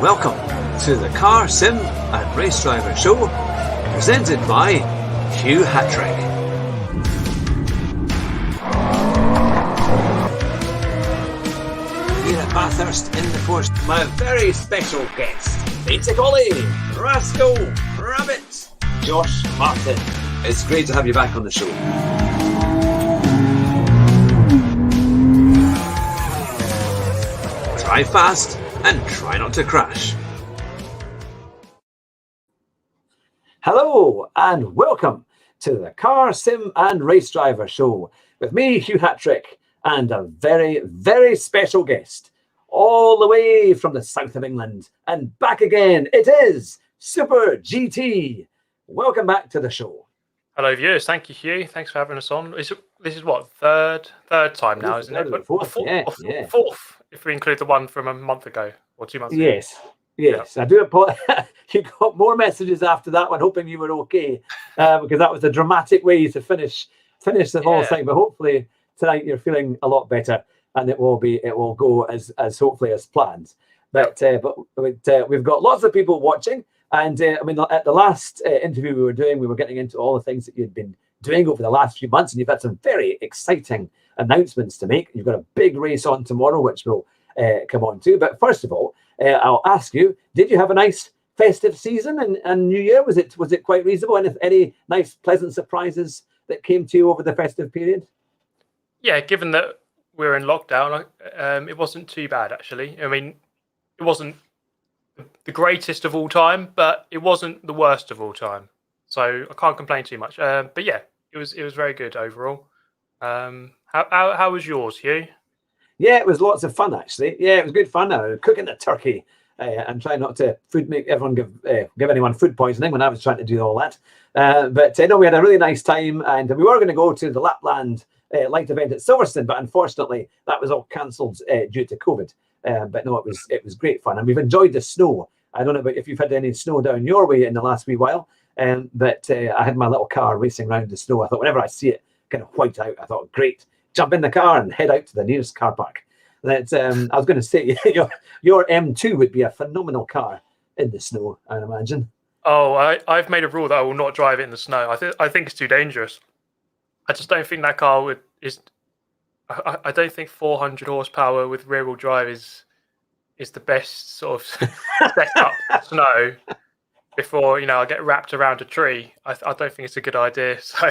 Welcome to the Car Sim and Race Driver Show, presented by Hugh Hatrick. Here at Bathurst in the Forest, my very special guest, Beta Golly, Rascal, Rabbit, Josh Martin. It's great to have you back on the show. Drive fast and try not to crash. Hello and welcome to the Car Sim and Race Driver Show with me, Hugh Hatrick, and a very, very special guest all the way from the south of England and back again. It is Super GT. Welcome back to the show. Hello, viewers. Thank you, Hugh. Thanks for having us on. This is what third time now, isn't it? Fourth, yeah. Fourth, if we include the one from a month ago or 2 months ago. Yes. Yeah. I do apologize. You got more messages after that one, hoping you were okay, because that was a dramatic way to finish the whole thing. But hopefully tonight you're feeling a lot better, and it will go as hopefully as planned. But we've got lots of people watching. And at the last interview we were doing, we were getting into all the things that you'd been doing over the last few months, and you've had some very exciting announcements to make. You've got a big race on tomorrow, which we'll come on to. But first of all, I'll ask you: did you have a nice festive season and New Year? Was it quite reasonable? And if any nice, pleasant surprises that came to you over the festive period? Yeah, given that we're in lockdown, it wasn't too bad actually. I mean, it wasn't the greatest of all time, but it wasn't the worst of all time, so I can't complain too much. But yeah, it was make it overall. How was yours, Hugh? Yeah, it was lots of fun actually. Yeah, it was good fun. Cooking the turkey and trying not to make everyone give anyone food poisoning when I was trying to do all that. But no, we had a really nice time, and we were going to go to the Lapland light event at Silverstone, but unfortunately that was all cancelled due to COVID. But no, it was great fun, and we've enjoyed the snow. I don't know if you've had any snow down your way in the last wee while, but I had my little car racing around the snow. I thought whenever I see it kind of white out, I thought great, jump in the car and head out to the nearest car park. I was going to say your M2 would be a phenomenal car in the snow, I'd imagine. Oh, I've made a rule that I will not drive it in the snow. I think it's too dangerous. I just don't think that car I don't think 400 horsepower with rear-wheel drive is the best sort of setup snow before I get wrapped around a tree. I don't think it's a good idea. So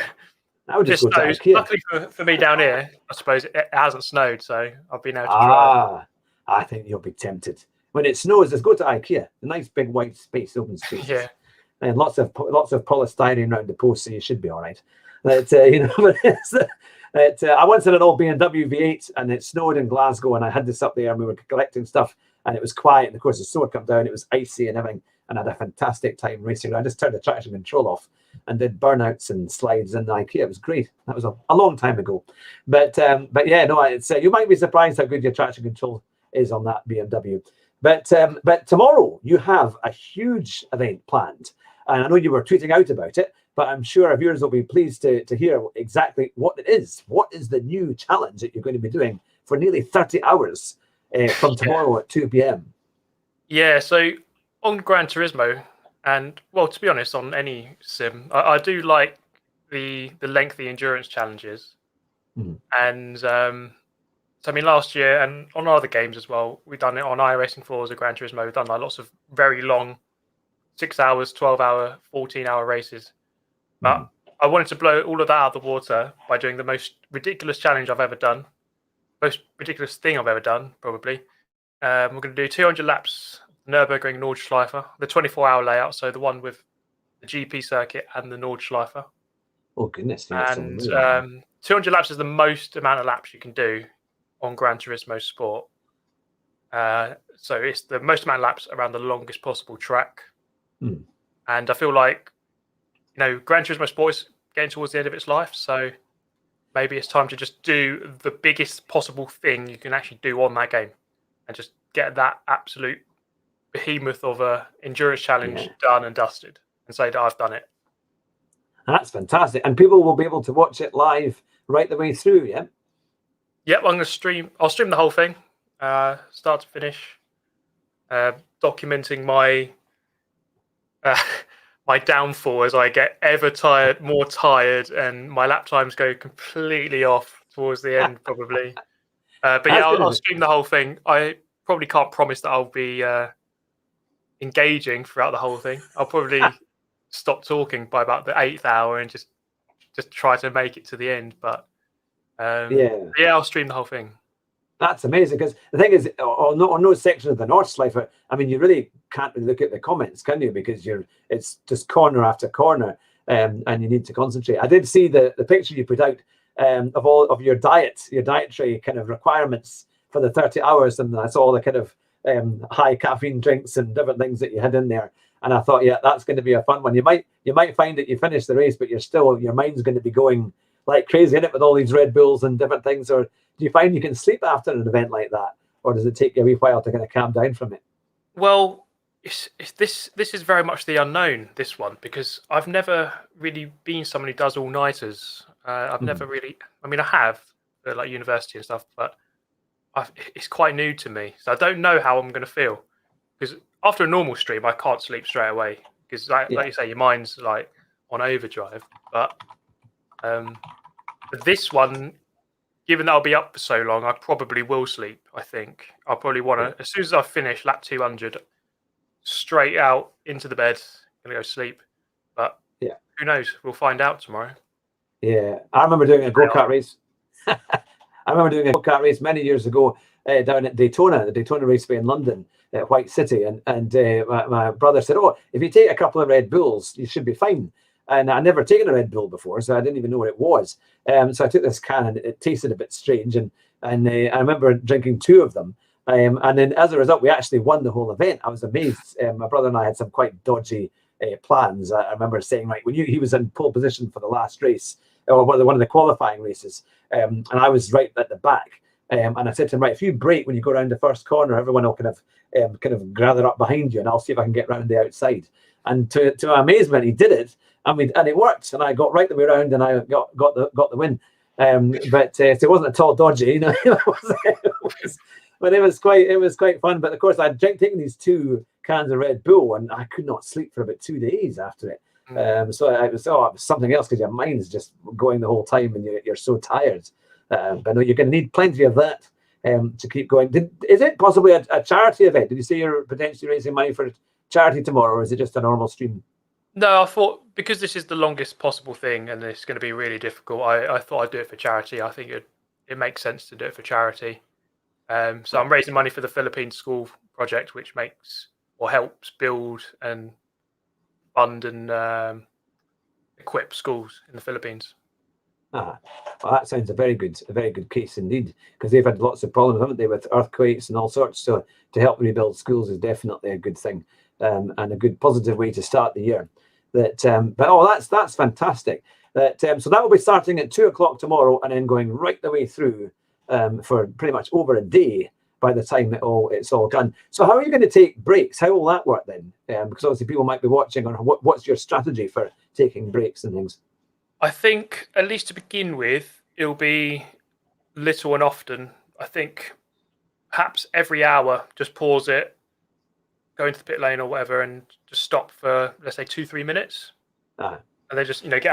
I would just go to IKEA. Luckily for me down here, I suppose it hasn't snowed, so I've been able to try. I think you'll be tempted when it snows. Just go to IKEA, a nice big white space, open space. Yeah, and lots of polystyrene around the post, so you should be all right. But I once had an old BMW V8 and it snowed in Glasgow, and I had this up there and we were collecting stuff and it was quiet, and of course the snow had come down, it was icy and everything, and I had a fantastic time racing. I just turned the traction control off and did burnouts and slides in the IKEA. It was great. That was a long time ago. But yeah, no, you might be surprised how good your traction control is on that BMW. But tomorrow you have a huge event planned, and I know you were tweeting out about it, but I'm sure our viewers will be pleased to hear exactly what it is. What is the new challenge that you're going to be doing for nearly 30 hours from tomorrow at 2 p.m? Yeah, so on Gran Turismo, and well, to be honest, on any sim, I do like the lengthy endurance challenges. And so I mean, last year and on other games as well, we've done it on iRacing 4 Gran Turismo. We've done like lots of very long 6 hours, 12-hour, 14-hour races. But I wanted to blow all of that out of the water by doing the most ridiculous challenge I've ever done. Most ridiculous thing I've ever done, probably. We're going to do 200 laps Nürburgring Nordschleife, the 24-hour layout, so the one with the GP circuit and the Nordschleife. Oh, goodness. And 200 laps is the most amount of laps you can do on Gran Turismo Sport. So it's the most amount of laps around the longest possible track. And I feel like Gran Turismo Sport is getting towards the end of its life, so maybe it's time to just do the biggest possible thing you can actually do on that game and just get that absolute behemoth of a endurance challenge done and dusted and say that I've done it. That's fantastic. And people will be able to watch it live right the way through, yeah? Yep, I'm going to stream. I'll stream the whole thing, start to finish. documenting my my downfall as I get more tired, and my lap times go completely off towards the end, probably. But yeah, I'll stream the whole thing. I probably can't promise that I'll be engaging throughout the whole thing. I'll probably stop talking by about the 8th hour and just try to make it to the end. But yeah, I'll stream the whole thing. That's amazing, because the thing is, on no section of the North Slife, I mean, you really can't look at the comments, can you? Because it's just corner after corner, and you need to concentrate. I did see the picture you put out of all of your dietary kind of requirements for the 30 hours, and I saw all the kind of high caffeine drinks and different things that you had in there, and I thought, yeah, that's going to be a fun one. You might find that you finish the race, but your mind's going to be going like crazy in it with all these Red Bulls and different things. Or do you find you can sleep after an event like that, or does it take you a wee while to kind of calm down from it? Well, this is very much the unknown, this one, because I've never really been someone who does all-nighters. I've never really, I mean, I have like university and stuff, but it's quite new to me, so I don't know how I'm going to feel. Because after a normal stream, I can't sleep straight away, because like you say, your mind's like on overdrive. But this one, given that I'll be up for so long, I probably will sleep. I think I'll probably want to, as soon as I finish lap 200, straight out into the bed, gonna go sleep. But who knows? We'll find out tomorrow. Yeah, I remember doing a go-kart race. I remember doing a go-kart race many years ago down at Daytona, the Daytona Raceway in London, at White City, and my brother said, "Oh, if you take a couple of Red Bulls, you should be fine." And I'd never taken a Red Bull before, so I didn't even know what it was. So I took this can, and it tasted a bit strange. And I remember drinking 2 of them. And then as a result, we actually won the whole event. I was amazed. My brother and I had some quite dodgy plans. I remember saying, right, he was in pole position for the last race, or one of the qualifying races, and I was right at the back. And I said to him, right, if you brake when you go around the first corner, everyone will kind of gather up behind you, and I'll see if I can get round the outside. And to my amazement, he did it, and it worked, and I got right the way around, and I got the win. But it wasn't at all dodgy, you know. But it was quite fun. But of course, I'd taken these 2 cans of Red Bull, and I could not sleep for about 2 days after it. So it was something else, because your mind's just going the whole time, and you're so tired. But no, you're going to need plenty of that to keep going. Is it possibly a charity event? Did you say you're potentially raising money for charity tomorrow, or is it just a normal stream? No, I thought, because this is the longest possible thing and it's going to be really difficult, I thought I'd do it for charity. I think it makes sense to do it for charity. So I'm raising money for the Philippine School Project, which helps build and fund and equip schools in the Philippines. Well, that sounds a very good case indeed, because they've had lots of problems, haven't they, with earthquakes and all sorts. So to help rebuild schools is definitely a good thing, and a good positive way to start the year. That's fantastic. So that will be starting at 2:00 tomorrow, and then going right the way through for pretty much over a day by the time it's all done. So how are you going to take breaks? How will that work then? Because obviously people might be watching. Or what's your strategy for taking breaks and things? I think, at least to begin with, it'll be little and often. I think perhaps every hour, just pause it, go into the pit lane or whatever, and just stop for, let's say, 2-3 minutes. And then just, get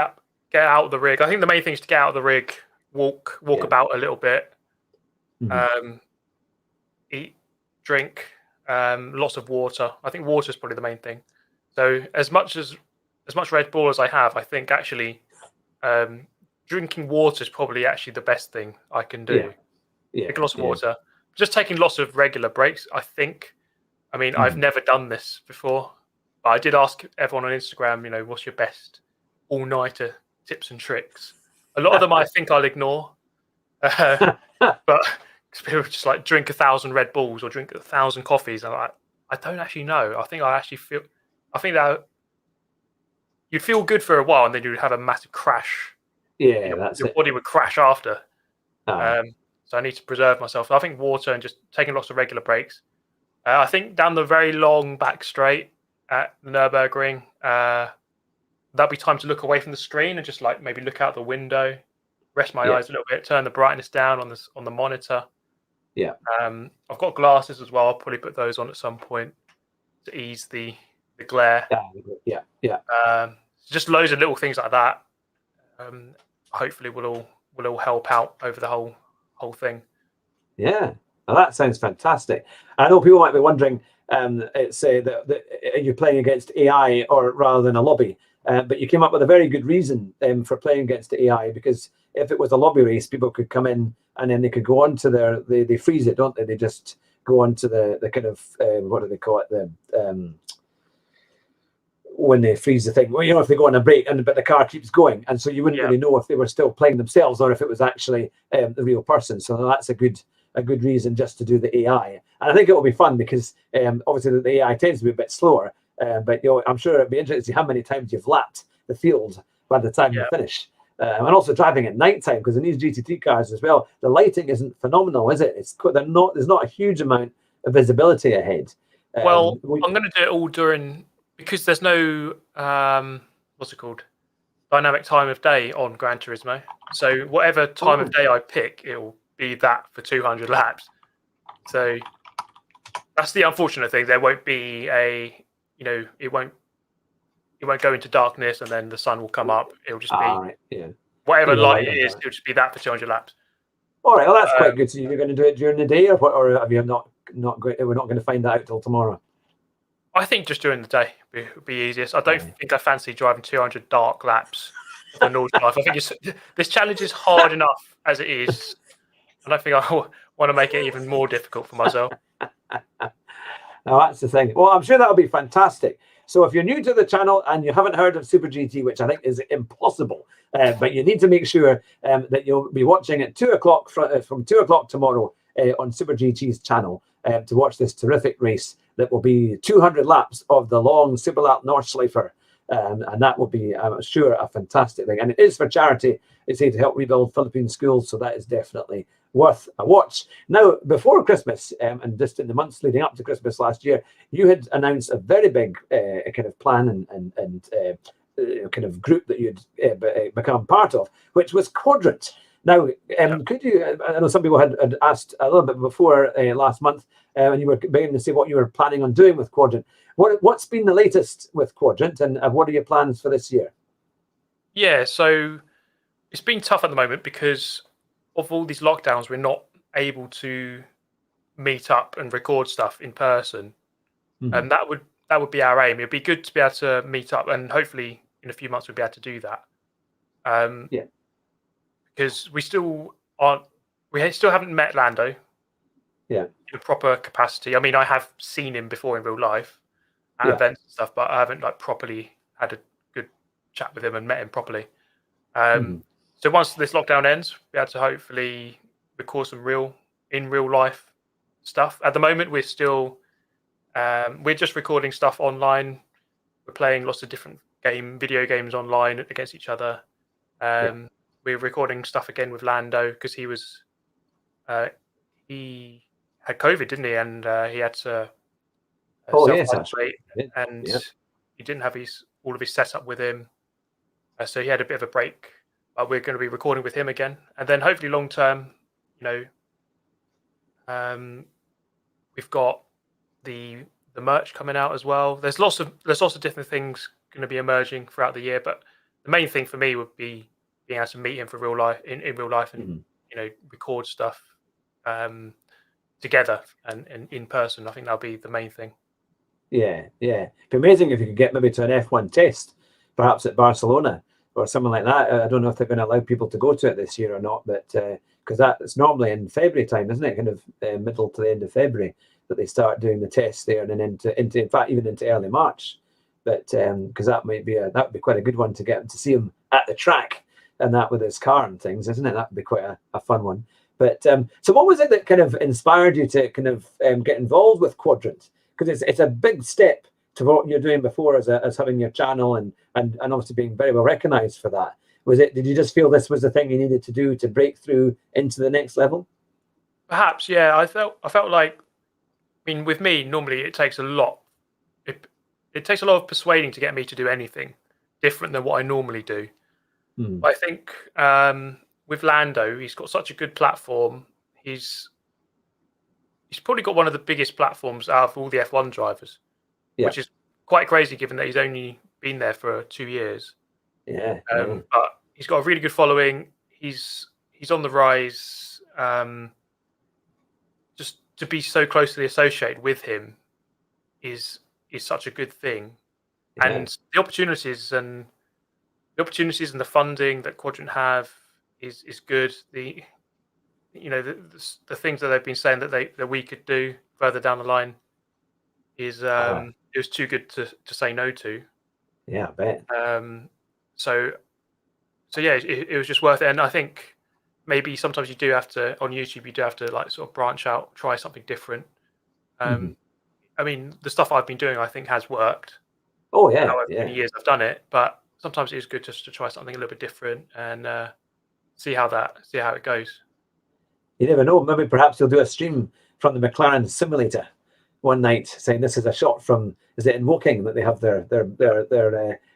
out of the rig. I think the main thing is to get out of the rig, walk about a little bit, eat, drink, lots of water. I think water is probably the main thing. So as much Red Bull as I have, I think actually drinking water is probably actually the best thing I can do. Drink lots of water. Just taking lots of regular breaks, I think. I mean, I've never done this before, but I did ask everyone on Instagram, what's your best all-nighter tips and tricks? A lot of them I think I'll ignore. But people just like drink 1,000 Red Bulls or drink 1,000 coffees. And I don't actually know. I think that you'd feel good for a while, and then you'd have a massive crash. Your body would crash after. So I need to preserve myself. I think water and just taking lots of regular breaks. I think down the very long back straight at the Nürburgring, that'll be time to look away from the screen and just maybe look out the window, rest my eyes a little bit, turn the brightness down on the monitor, Yeah. I've got glasses as well. I'll probably put those on at some point to ease the glare. Yeah. Just loads of little things like that. Hopefully will all help out over the whole thing. Yeah. Well, that sounds fantastic. I know people might be wondering, it's that you're playing against AI or rather than a lobby, but you came up with a very good reason for playing against the AI, because if it was a lobby race, people could come in and then they could go on to they freeze it, don't they? They just go on to the kind of what do they call it, when they freeze the thing. Well, if they go on a break but the car keeps going, and so you wouldn't really know if they were still playing themselves or if it was actually the real person. So that's a good reason just to do the AI. And I think it will be fun because obviously the AI tends to be a bit slower, but I'm sure it'd be interesting to see how many times you've lapped the field by the time you finish. And also driving at night time, because in these GT3 cars as well, the lighting isn't phenomenal, is it? There's not a huge amount of visibility ahead. Well, I'm going to do it all during, because there's no what's it called, dynamic time of day on Gran Turismo. So whatever time of day I pick, it will be that for 200 laps. So that's the unfortunate thing. There won't be it won't go into darkness and then the sun will come up. It'll just be whatever light it is. It'll just be that for 200 laps. All right, well that's quite good. So you're going to do it during the day, or have you not going? We're not going to find that out till tomorrow. I think just during the day would be easiest. I don't think I fancy driving 200 dark laps for North Life. I think this challenge is hard enough as it is. I don't think I want to make it even more difficult for myself. Now that's the thing. Well, I'm sure that'll be fantastic. So if you're new to the channel and you haven't heard of Super GT, which I think is impossible, but you need to make sure that you'll be watching at 2 o'clock from 2 o'clock tomorrow on Super GT's channel to watch this terrific race that will be 200 laps of the long Super Lap Nordschleifer. And that will be, I'm sure, a fantastic thing. And it is for charity. It's here to help rebuild Philippine schools. So that is definitely worth a watch. Now, before Christmas, and just in the months leading up to Christmas last year, you had announced a very big kind of plan and kind of group that you'd become part of, which was Quadrant. Now, could you, I know some people had asked a little bit before last month, and you were beginning to say what you were planning on doing with Quadrant. What's been the latest with Quadrant, and what are your plans for this year? Yeah, so it's been tough at the moment because of all these lockdowns. We're not able to meet up and record stuff in person, and that would be our aim. It'd be good to be able to meet up, and hopefully in a few months we'll be able to do that. Because we still haven't met Lando. In a proper capacity. I mean, I have seen him before in real life at events and stuff, but I haven't properly had a good chat with him and met him properly. So once this lockdown ends, we'll be able to hopefully record some real life stuff. At the moment, we're still we're just recording stuff online. We're playing lots of different video games online against each other. We're recording stuff again with Lando because he had COVID, didn't he? And he had to self-isolate, and he didn't have all of his setup with him, so he had a bit of a break. But we're going to be recording with him again, and then hopefully long term, we've got the merch coming out as well. There's lots of different things going to be emerging throughout the year, but the main thing for me would be being able to meet him for real life in real life, and record stuff together and in person. I think that'll be the main thing. It'd be amazing if you could get maybe to an F1 test, perhaps at Barcelona or something like that. I don't know if they're going to allow people to go to it this year or not, but because that's normally in February time, isn't it? Kind of middle to the end of February that they start doing the tests there, and then into in fact even into early March. But because that would be quite a good one to get to see him at the track and that with his car and things, isn't it? That would be quite a fun one. But so what was it that kind of inspired you to kind of get involved with Quadrant? Because it's a big step to what you're doing before as having your channel and obviously being very well recognized for that. Did you just feel this was the thing you needed to do to break through into the next level? Perhaps, yeah. I felt like, I mean, with me, normally it takes a lot. It takes a lot of persuading to get me to do anything different than what I normally do. I think with Lando, he's got such a good platform. He's he's probably got one of the biggest platforms out of all the F1 drivers, which is quite crazy given that he's only been there for 2 years. Yeah. But he's got a really good following. He's on the rise. Just to be so closely associated with him is such a good thing. Yeah. And the opportunities and the funding that Quadrant have is good. The things that they've been saying that we could do further down the line is it was too good to say no to. Yeah, I bet. So yeah, it was just worth it. And I think maybe sometimes you do have to, on YouTube, you do have to like sort of branch out, try something different. I mean, the stuff I've been doing, I think, has worked. Oh yeah, However many years I've done it, but sometimes it is good just to try something a little bit different and see how it goes. You never know. Maybe perhaps you'll do a stream from the McLaren simulator one night, saying this is a shot from, is it in Woking that they have their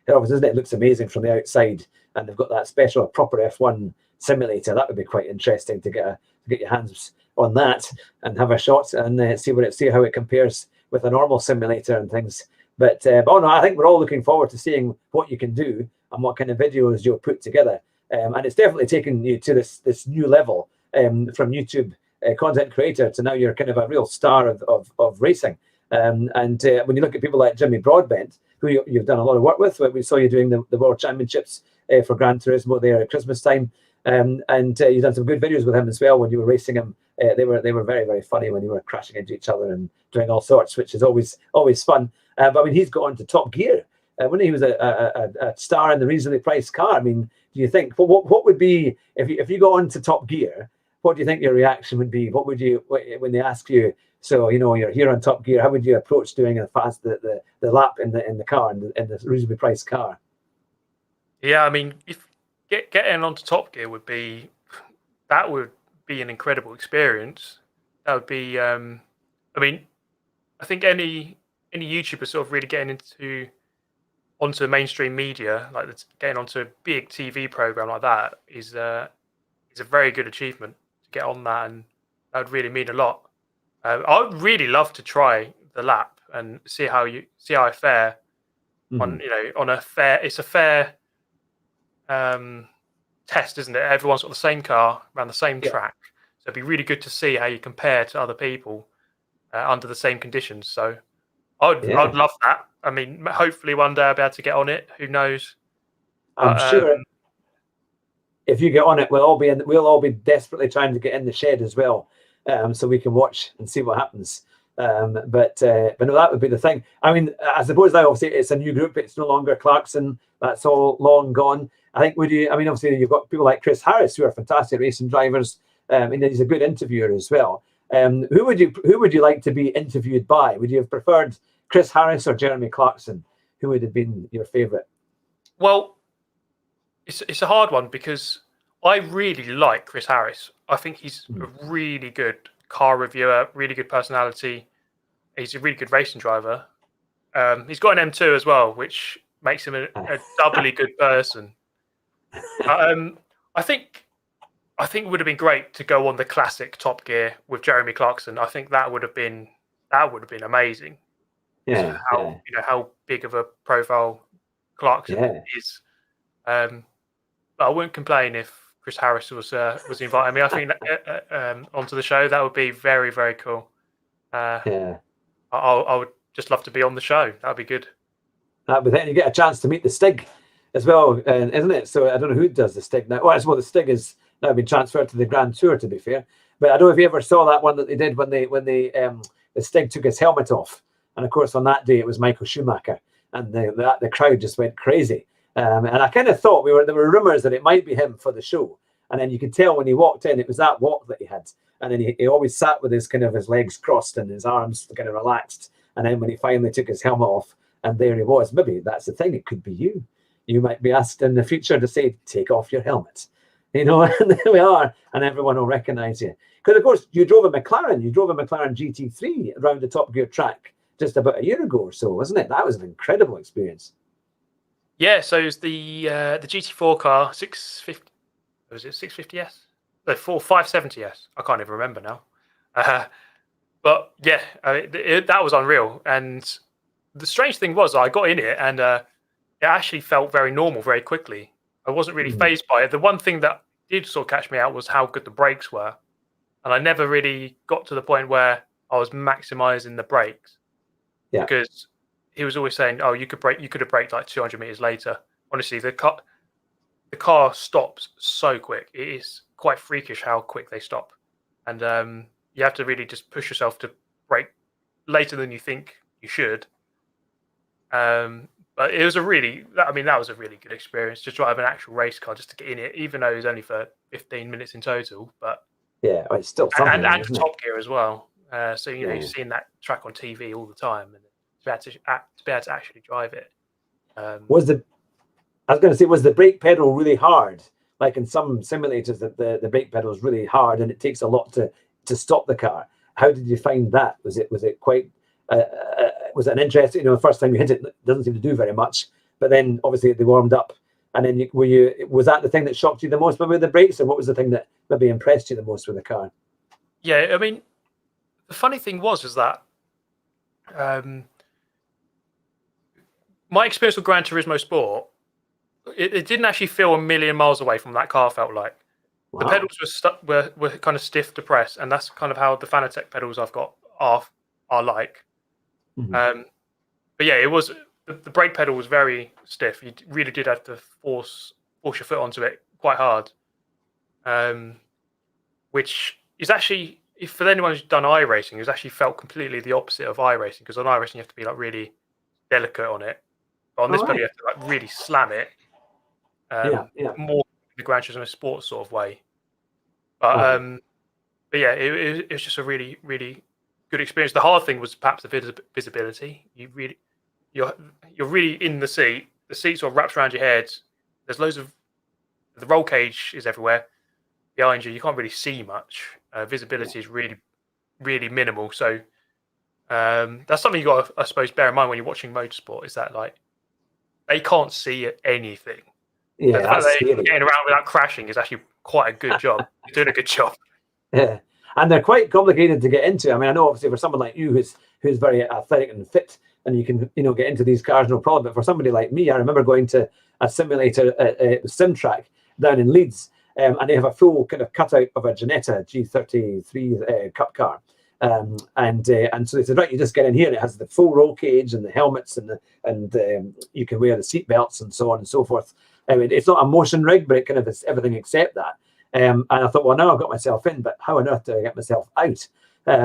office, isn't it? It looks amazing from the outside, and they've got that special proper F1 simulator. That would be quite interesting to get your hands on that and have a shot and see how it compares with a normal simulator and things. But no, I think we're all looking forward to seeing what you can do and what kind of videos you'll put together. And it's definitely taken you to this new level from YouTube content creator to now you're kind of a real star of racing. And when you look at people like Jimmy Broadbent, who you've done a lot of work with, we saw you doing the World Championships for Gran Turismo there at Christmas time. And you've done some good videos with him as well when you were racing him. They were very, very funny when you were crashing into each other and doing all sorts, which is always fun. But I mean, he's got on to Top Gear when he was a star in the reasonably priced car. I mean, do you think what would be if you got on to Top Gear? What do you think your reaction would be? What would you when they ask you? So you're here on Top Gear. How would you approach doing the lap in the car in the reasonably priced car? Yeah, I mean, if getting onto Top Gear would be an incredible experience. That would be. I mean, I think any YouTuber sort of really getting onto mainstream media, like getting onto a big TV program like that, is a very good achievement to get on that, and that would really mean a lot. I would really love to try the lap and see how I fare on a fair. It's a fair test, isn't it? Everyone's got the same car around the same track, so it'd be really good to see how you compare to other people under the same conditions. So I'd love that. I mean, hopefully one day I'll be able to get on it. Who knows? I'm sure if you get on it, we'll all be desperately trying to get in the shed as well, so we can watch and see what happens. But no, that would be the thing. I mean, I suppose now obviously it's a new group. It's no longer Clarkson. That's all long gone. I think obviously you've got people like Chris Harris who are fantastic racing drivers. And he's a good interviewer as well. Who would you like to be interviewed by? Would you have preferred Chris Harris or Jeremy Clarkson? Who would have been your favourite? Well, it's a hard one because I really like Chris Harris. I think he's a really good car reviewer, really good personality. He's a really good racing driver. He's got an M2 as well, which makes him a doubly good person. I think it would have been great to go on the classic Top Gear with Jeremy Clarkson. I think that would have been amazing. Yeah. How big of a profile Clarkson is. But I wouldn't complain if Chris Harris was inviting me. I think onto the show. That would be very, very cool. I would just love to be on the show. That would be good. But then you get a chance to meet the Stig as well, isn't it? So I don't know who does the Stig now. Well, I suppose the Stig is now been transferred to the Grand Tour, to be fair. But I don't know if you ever saw that one that they did when the Stig took his helmet off. And of course, on that day it was Michael Schumacher, and the crowd just went crazy. And I kind of thought there were rumours that it might be him for the show. And then you could tell when he walked in, it was that walk that he had. And then he always sat with his legs crossed and his arms kind of relaxed. And then when he finally took his helmet off, and there he was. Maybe that's the thing. It could be you. You might be asked in the future to say, "Take off your helmet." And there we are, and everyone will recognise you. Because of course you drove a McLaren. You drove a McLaren GT3 around the Top Gear track just about a year ago or so, wasn't it? That was an incredible experience. Yeah, so it was the GT4 car, 650. Was it 650S? No, 570S. I can't even remember now. But yeah, that was unreal. And the strange thing was, I got in it, and it actually felt very normal very quickly. I wasn't really phased by it. The one thing that did sort of catch me out was how good the brakes were, and I never really got to the point where I was maximizing the brakes. Yeah. Because he was always saying, "Oh, you could have braked like 200 meters later." Honestly, the car stops so quick. It is quite freakish how quick they stop, and you have to really just push yourself to brake later than you think you should. But it was that was a really good experience to drive an actual race car, just to get in it, even though it was only for 15 minutes in total. But yeah, it's still something. And Top Gear as well. So you're seeing that track on TV all the time, and to be able to actually drive it. Was the brake pedal really hard? Like in some simulators, the brake pedal is really hard, and it takes a lot to stop the car. How did you find that? Was it quite? Was it an interest? The first time you hit it doesn't seem to do very much, but then obviously they warmed up, and then was that the thing that shocked you the most with the brakes, or what was the thing that maybe impressed you the most with the car? Yeah, I mean, the funny thing is that my experience with Gran Turismo Sport, it didn't actually feel a million miles away from that car felt like. Wow. The pedals were kind of stiff to press, and that's kind of how the Fanatec pedals I've got are like. Mm-hmm. But yeah, it was the brake pedal was very stiff. You really did have to force your foot onto it quite hard, which is actually, for anyone who's done iRacing, has actually felt completely the opposite of iRacing, because on iRacing you have to be like really delicate on it, but on this pedal you have to like really slam it. More the Gran Turismo Sport sort of way. But yeah, it was just a really, really good experience. The hard thing was perhaps the visibility. You're really in the seat. The seat sort of wraps around your head. There's loads of the roll cage is everywhere behind you. You can't really see much. Visibility is really, really minimal. So that's something you got to, I suppose, bear in mind when you're watching motorsport. Is that like they can't see anything. Yeah, the fact that they're getting around without crashing is actually quite a good job. You're doing a good job. Yeah, and they're quite complicated to get into. I mean, I know obviously for someone like you who's very athletic and fit, and you can get into these cars no problem. But for somebody like me, I remember going to a simulator, sim track down in Leeds, and they have a full kind of cutout of a Ginetta G33 Cup car. And so they said, right, you just get in here, and it has the full roll cage and the helmets and you can wear the seat belts and so on and so forth. I mean, it's not a motion rig, but it kind of is everything except that. And I thought, well, now I've got myself in, but how on earth do I get myself out?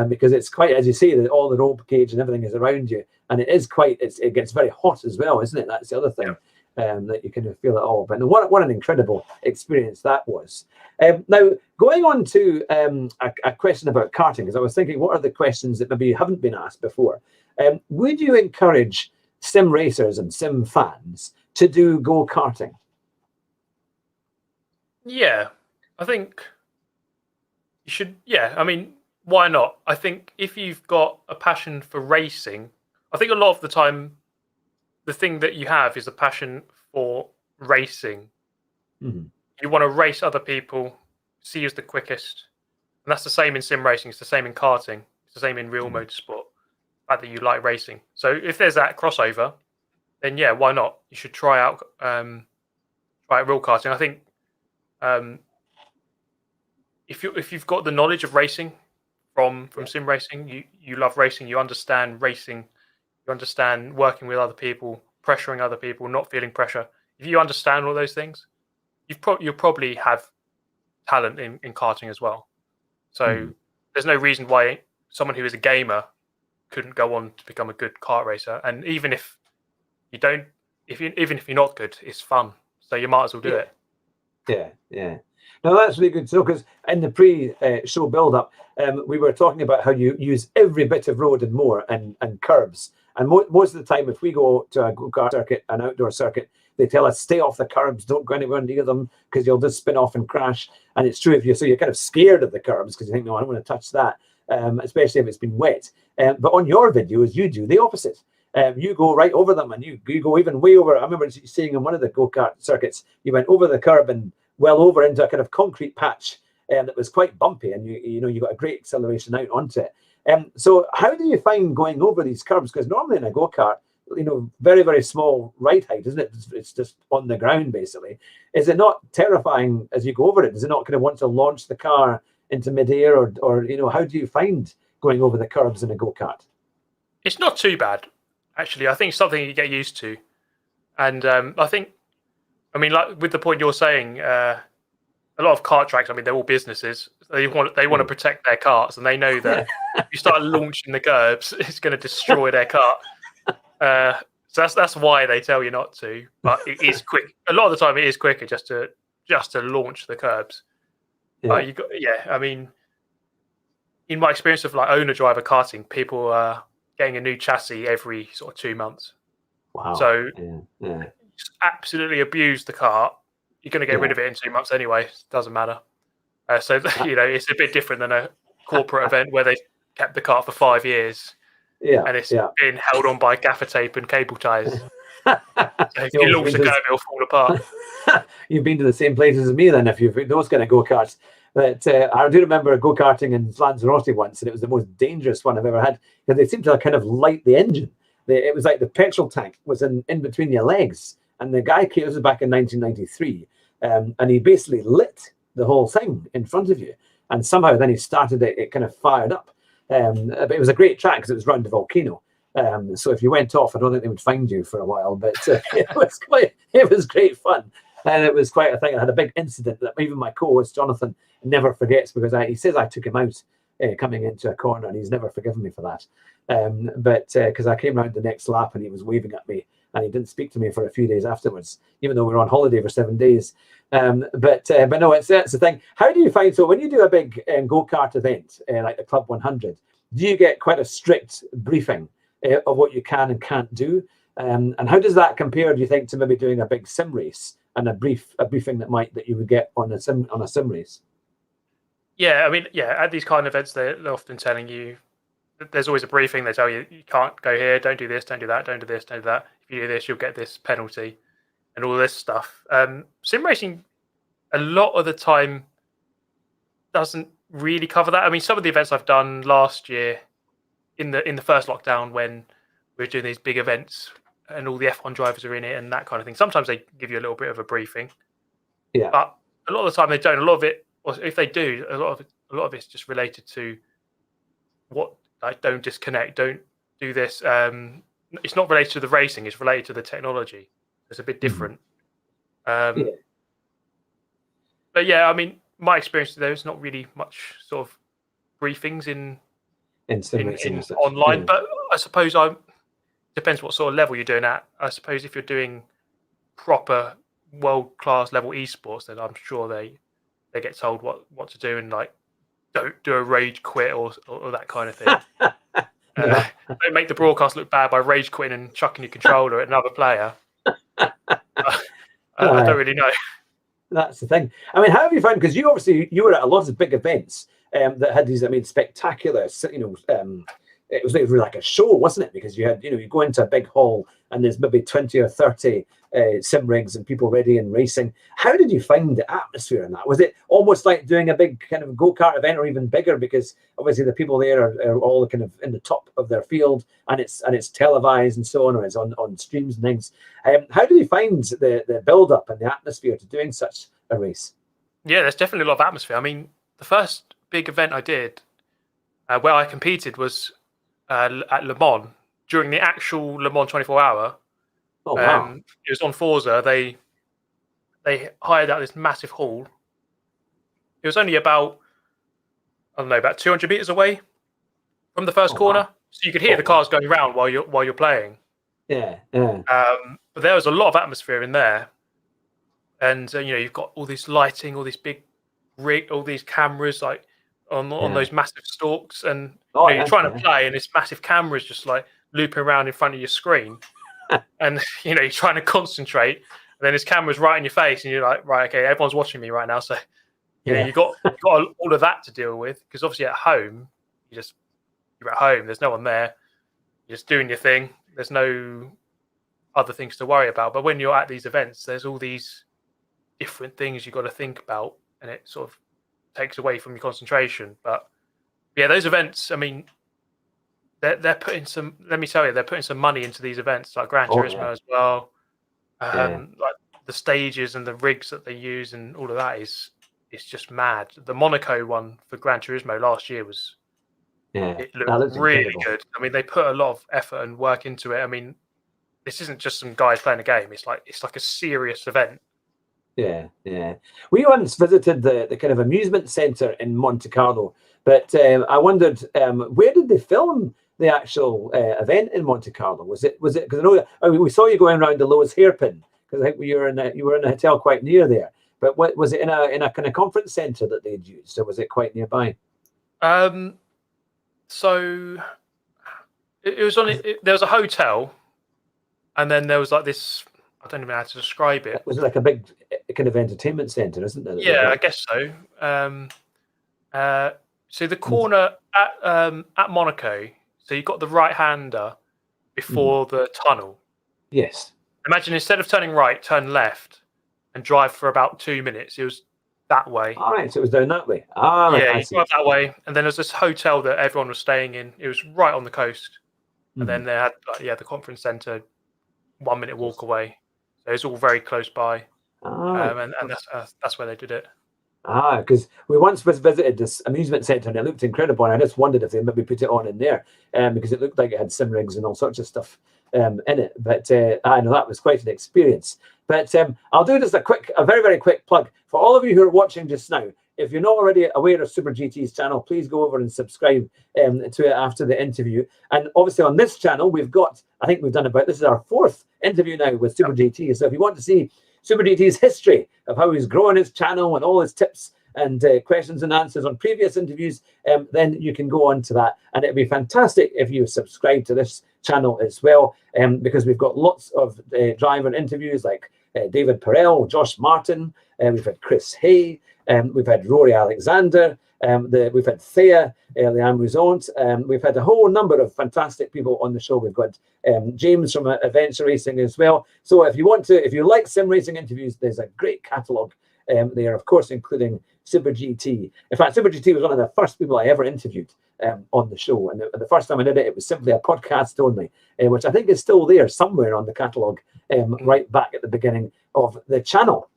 Because it's quite, as you say, that all the roll cage and everything is around you, and it is quite. It gets very hot as well, isn't it? That's the other thing. That you can feel it all. But what an incredible experience that was. Now, going on to a question about karting, because I was thinking, what are the questions that maybe haven't been asked before? Would you encourage sim racers and sim fans to do go-karting? Yeah, I think you should. Yeah, I mean, why not? I think if you've got a passion for racing, I think a lot of the time, the thing that you have is a passion for racing. Mm-hmm. You want to race other people, see who's the quickest. And that's the same in sim racing. It's the same in karting. It's the same in real motorsport. The fact that you like racing. So if there's that crossover, then yeah, why not? You should try out real karting. I think if you've got the knowledge of racing from sim racing, you love racing, you understand racing, you understand working with other people, pressuring other people, not feeling pressure. If you understand all those things, you'll probably have talent in karting as well. So there's no reason why someone who is a gamer couldn't go on to become a good kart racer. And even if you don't, even if you're not good, it's fun. So you might as well do it. Yeah. No, that's really good. So, because in the pre-show build-up, we were talking about how you use every bit of road and more and curbs. And most of the time, if we go to a go-kart circuit, an outdoor circuit, they tell us stay off the curbs, don't go anywhere near them because you'll just spin off and crash. And it's true if you're kind of scared of the curbs because you think, no, I don't want to touch that, especially if it's been wet. But on your videos, you do the opposite. You go right over them, and you go even way over. I remember seeing on one of the go-kart circuits, you went over the curb and well over into a kind of concrete patch, that was quite bumpy, and you got a great acceleration out onto it. So how do you find going over these curbs? Because normally in a go-kart, very, very small ride height, isn't it? It's just on the ground, basically. Is it not terrifying as you go over it? Does it not kind of want to launch the car into midair, or how do you find going over the curbs in a go-kart? It's not too bad, actually. I think it's something you get used to. And like with the point you're saying, a lot of kart tracks, they're all businesses. They want to protect their carts, and they know that if you start launching the curbs, it's going to destroy their cart. So that's why they tell you not to. But it is quick. A lot of the time, it is quicker just to launch the curbs. Yeah. In my experience of owner driver karting, people are getting a new chassis every sort of 2 months. Wow. So just absolutely abuse the cart. You're going to get rid of it in 2 months anyway. It doesn't matter. So it's a bit different than a corporate event where they kept the cart for 5 years. Yeah, and it's been held on by gaffer tape and cable ties. So if you launch the curve, it'll fall apart. You've been to the same places as me then, if you've those kind of go-karts. But I do remember go-karting in Lanzarote once, and it was the most dangerous one I've ever had, because they seemed to kind of light the engine. It was like the petrol tank was in between your legs, and the guy came, this was back in 1993, and he basically lit the whole thing in front of you, and somehow then he started it kind of fired up. But it was a great track because it was round a volcano. So if you went off, I don't think they would find you for a while. But it was great fun, and it was quite a thing. I had a big incident that even my co-host Jonathan never forgets, because he says I took him out coming into a corner, and he's never forgiven me for that. But because I came round the next lap and he was waving at me, and he didn't speak to me for a few days afterwards, even though we were on holiday for 7 days. But no, it's the thing. How do you find, so when you do a big go-kart event like the Club 100, do you get quite a strict briefing of what you can and can't do? And how does that compare, do you think, to maybe doing a big sim race and a briefing that you would get on a sim race? Yeah, at these kind of events, they're often telling you, there's always a briefing. They tell you can't go here, don't do this, don't do that, don't do this, don't do that. If you do this, you'll get this penalty, and all this stuff. Sim racing, a lot of the time, doesn't really cover that. Some of the events I've done last year, in the first lockdown, when we were doing these big events and all the F1 drivers are in it and that kind of thing, sometimes they give you a little bit of a briefing. Yeah. But a lot of the time they don't. A lot of it, or if they do, a lot of it's just related to what, don't disconnect, don't do this. It's not related to the racing; it's related to the technology. It's a bit different. But yeah, my experience, there's not really much sort of briefings in online. But I suppose depends what sort of level you're doing at. I suppose if you're doing proper world-class level esports, then I'm sure they get told what to do, and don't do a rage quit or that kind of thing. Don't make the broadcast look bad by rage quitting and chucking your controller at another player. I don't really know. That's the thing. How have you found, because you were at a lot of big events that had these, spectacular, it was really like a show, wasn't it? Because you had, you go into a big hall and there's maybe 20 or 30 sim rigs and people ready and racing. How did you find the atmosphere in that? Was it almost like doing a big kind of go-kart event, or even bigger, because obviously the people there are all kind of in the top of their field, and it's televised and so on, or it's on streams and things. How did you find the build-up and the atmosphere to doing such a race? Yeah, there's definitely a lot of atmosphere. The first big event I did where I competed was at Le Mans, during the actual Le Mans 24-hour. Oh, wow. It was on Forza. They hired out this massive hall. It was only about 200 meters away from the first corner, wow. So you could hear the cars going around while you're playing. Yeah. But there was a lot of atmosphere in there, and you've got all this lighting, all this big rig, all these cameras on those massive stalks, and you're trying to play, and this massive camera is just looping around in front of your screen. And you're trying to concentrate, and then this camera's right in your face, and you're like, right, okay, everyone's watching me right now, so you've got all of that to deal with, because obviously at home you're at home, there's no one there, you're just doing your thing, there's no other things to worry about. But when you're at these events, there's all these different things you've got to think about, and it sort of takes away from your concentration. But yeah, those events, I mean, they're putting some. Let me tell you, they're putting some money into these events, like Gran Turismo as well. Like the stages and the rigs that they use and all of that is it's just mad. The Monaco one for Gran Turismo last year was it looked really incredible. good. I mean, they put a lot of effort and work into it. I mean, this isn't just some guys playing a game. It's like a serious event. Yeah. We once visited the kind of amusement centre in Monte Carlo, but I wondered where did they film the actual event in Monte Carlo? Was it because I know we saw you going around the Lowe's hairpin because I think you were in a hotel quite near there. But what was it in a kind of conference centre that they'd used, or was it quite nearby? So it was there was a hotel, and then there was like this. I don't even know how to describe it. Was it like a big kind of entertainment centre, isn't there? Yeah, I guess so. So the corner at Monaco. So you've got the right-hander before the tunnel. Yes. Imagine instead of turning right, turn left and drive for about 2 minutes. It was that way. All right, so it was down that way. Yeah, you drive that way. And then there's this hotel that everyone was staying in. It was right on the coast. And then they had, the conference centre 1 minute walk away. So it's all very close by. And that's where they did it. Because we once visited this amusement centre and it looked incredible, and I just wondered if they maybe put it on in there, because it looked like it had sim rigs and all sorts of stuff in it. But I know that was quite an experience. But I'll do just a very, very quick plug for all of you who are watching just now. If you're not already aware of Super GT's channel, please go over and subscribe to it after the interview. And obviously on this channel, this is our 4th interview now with Super GT. So if you want to see Super GT's history of how he's growing his channel and all his tips and questions and answers on previous interviews, then you can go on to that. And it'd be fantastic if you subscribe to this channel as well, because we've got lots of driver interviews like David Perel, Josh Martin, we've had Chris Hay, we've had Rory Alexander, we've had Thea, Leanne Mouzont, we've had a whole number of fantastic people on the show. We've got James from Adventure Racing as well. So if you like sim racing interviews, there's a great catalogue there, of course, including Super GT. In fact, Super GT was one of the first people I ever interviewed on the show. And the first time I did it, it was simply a podcast only, which I think is still there somewhere on the catalogue, right back at the beginning of the channel.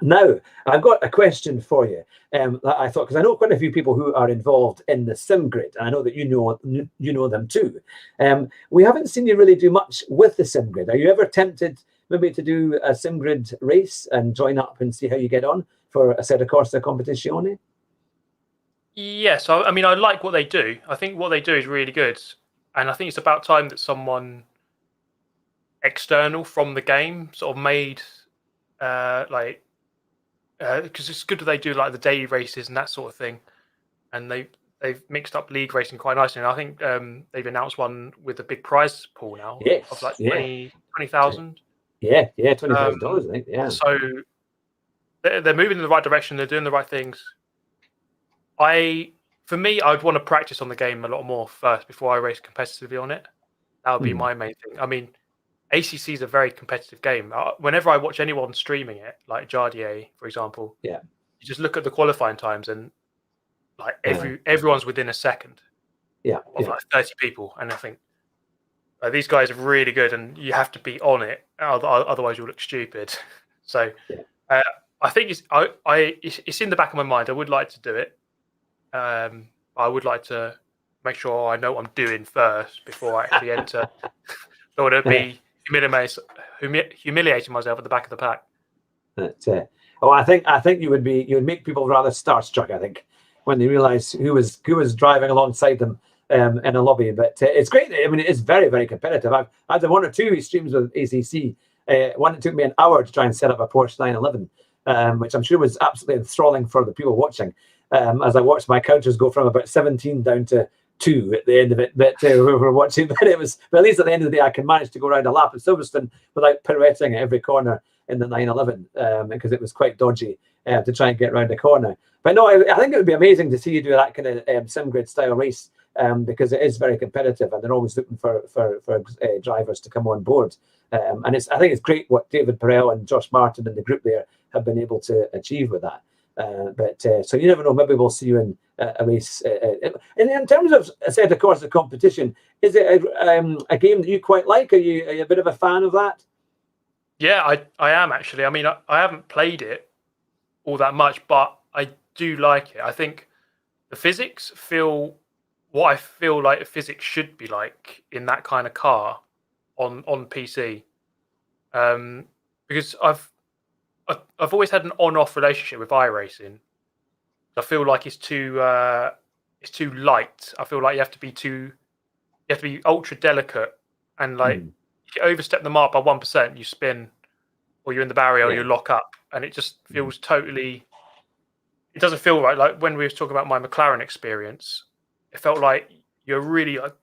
Now, I've got a question for you that I thought, because I know quite a few people who are involved in the sim grid, and I know that you know them too. We haven't seen you really do much with the sim grid. Are you ever tempted maybe to do a sim grid race and join up and see how you get on for a Assetto Corsa Competizione? Yes, I mean, I like what they do. I think what they do is really good. And I think it's about time that someone external from the game sort of made because it's good that they do like the daily races and that sort of thing, and they've mixed up league racing quite nicely. And I think they've announced one with a big prize pool now of like 20,000. Yeah, $20,000. I think. Yeah. So they're moving in the right direction. They're doing the right things. For me, I'd want to practice on the game a lot more first before I race competitively on it. That would be my main thing. I mean, ACC is a very competitive game. Whenever I watch anyone streaming it, like Jardier, for example, you just look at the qualifying times and like everyone's within a second of like 30 people. And I think these guys are really good and you have to be on it. Otherwise you'll look stupid. So I think it's in the back of my mind. I would like to do it. I would like to make sure I know what I'm doing first before I actually enter. Don't want to be humiliating myself at the back of the pack. I think you would make people rather starstruck, I think, when they realise who was driving alongside them in a lobby. But it's great. I mean, it is very, very competitive. I've done 1 or 2 streams with ACC. One that took me an hour to try and set up a Porsche 911, which I'm sure was absolutely enthralling for the people watching. As I watched my counters go from about 17 down to 2 at the end of it, but we were watching. But at least at the end of the day, I can manage to go around a lap at Silverstone without pirouetting at every corner in the 911 because it was quite dodgy to try and get around the corner. But no, I think it would be amazing to see you do that kind of sim grid style race because it is very competitive and they're always looking for drivers to come on board. And I think it's great what David Perel and Josh Martin and the group there have been able to achieve with that. So you never know. Maybe we'll see you in a race. And in terms of set of course of competition, is it a game that you quite like? Are you a bit of a fan of that? Yeah, I am actually. I mean, I haven't played it all that much, but I do like it. I think the physics feel what I feel like physics should be like in that kind of car on PC. Because I've always had an on-off relationship with iRacing. I feel like it's too light. I feel like you have to be ultra delicate, and like if you overstep the mark by 1%, you spin, or you're in the barrier, or you lock up, and it just feels totally. It doesn't feel right. Like when we were talking about my McLaren experience, it felt like you're really like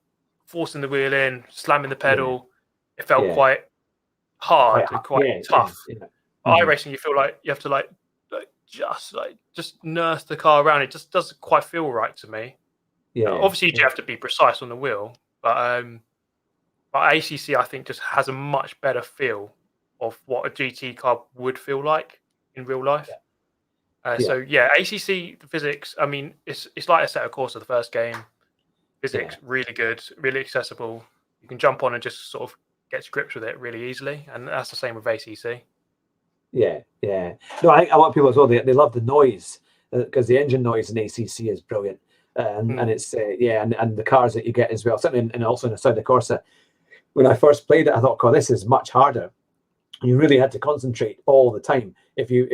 forcing the wheel in, slamming the pedal. It felt quite hard and quite tough. iRacing, you feel like you have to just nurse the car around. It just doesn't quite feel right to me. Obviously, you do have to be precise on the wheel, but ACC I think just has a much better feel of what a GT car would feel like in real life. So yeah, ACC the physics. I mean, it's like a set of course of the first game. Physics really good, really accessible. You can jump on and just sort of get to grips with it really easily, and that's the same with ACC. Yeah. No, I think a lot of people as well. They love the noise because the engine noise in ACC is brilliant, and it's and the cars that you get as well. Certainly, and also in Assetto Corsa. When I first played it, I thought, "God, this is much harder." You really had to concentrate all the time. If you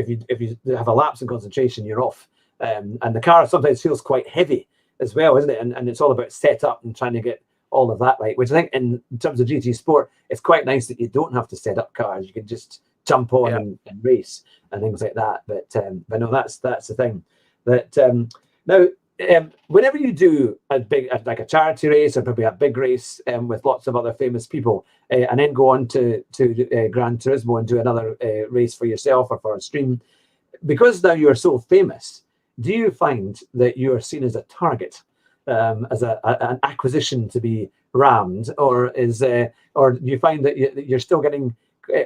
have a lapse in concentration, you're off. And the car sometimes feels quite heavy as well, isn't it? And it's all about setup and trying to get all of that right. Which I think in terms of GT Sport, it's quite nice that you don't have to set up cars. You can just jump on and race and things like that. But no, that's the thing. That now. Whenever you do a big, like a charity race or maybe a big race with lots of other famous people, and then go on to Gran Turismo and do another race for yourself or for a stream, because now you're so famous, do you find that you're seen as a target, as an acquisition to be rammed, or do you find that you're still getting